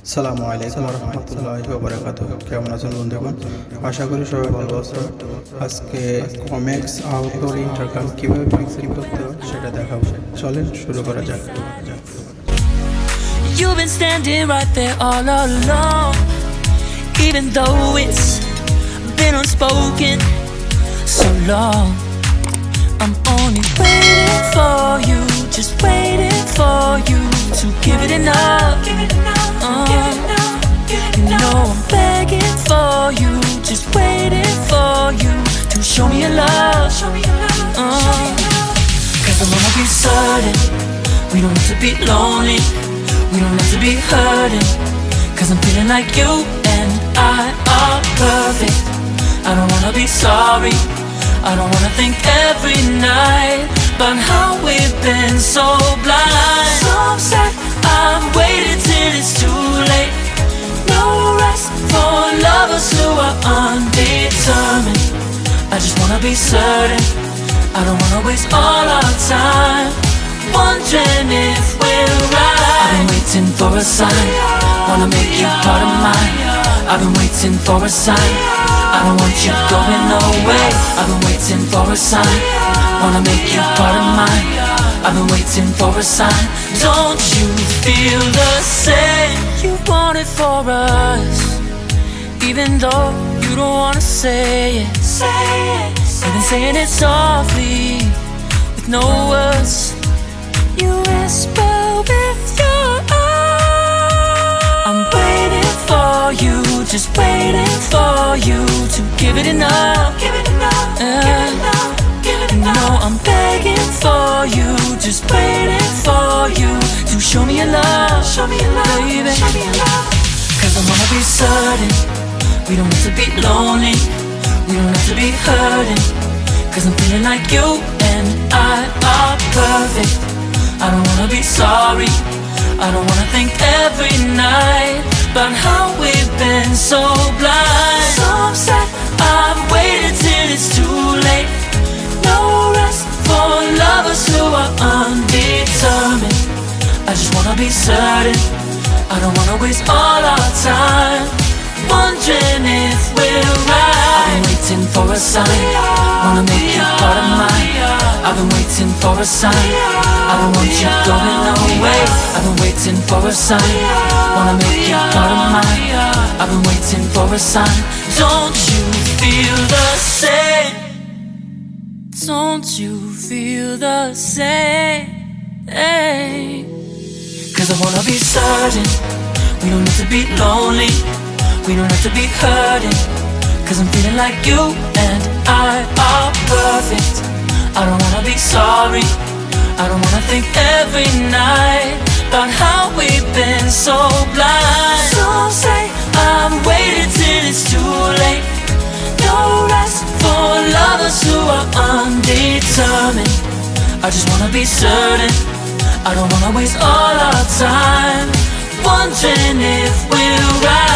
আসসালামু আলাইকুম রহমতুল্লাহি ওয়া বারাকাতুহু। কেমন আছেন বন্ধুগণ? আশা করি সবাই ভালো আছেন। আজকে commx আউটডোর ইন্টারকম কিভাবে ফিক্সিং করতে হয় সেটা দেখাবো। চলেন শুরু করা যাক। You've been standing right there all along, even though it's been unspoken so long. I'm only waiting for you, just waiting for you to give it enough. You know I'm begging for you, just waiting for you to show me your love. Cause I wanna be certain we don't have to be lonely, we don't have to be hurting. Cause I'm feeling like you and I are perfect. I don't wanna be sorry, I don't wanna think every night about how we've been so blind. So upset, I'm waiting till it's too late. No rest for lovers who are undetermined. I just wanna be certain, I don't wanna waste all our time wondering if we're right. I've been waiting for a sign, wanna make you part of mine. I've been waiting for a sign, I don't want you going away. I've been waiting for a sign, wanna make you part of mine. I've been waiting for a sign. Don't you feel the same? You want it for us, even though you don't wanna say it. You've been saying it softly, with no words. You whisper with your eyes. I'm waiting for you, just waiting for you to give it enough. You know I'm begging for you, just waiting for you to show me your love, baby. Cause I wanna be certain we don't have to be lonely, we don't have to be hurting. Cause I'm feeling like you and I are perfect. I don't wanna be sorry, I don't wanna think every night about how we've been so blind. So upset, I've waited till it's too late. No rest for lovers who are undetermined. I just wanna be certain, I don't wanna waste all our time wondering if we're right. I've been waiting for a sign, wanna make you part of mine. I've been waiting for a sign, I don't want you going away. I've been waiting for a sign, wanna make you part of mine. I've been waiting for a sign. Don't you feel the same? Don't you feel the same? Cause I wanna be certain we don't have to be lonely, we don't have to be hurting. Cause I'm feeling like you and I are perfect. I don't wanna be sorry, I don't wanna think every night about how we've been so blind. Some say I'm waiting till it's too late. No rest for lovers who are undetermined. I just wanna be certain, I don't wanna waste all our time wondering if we're right.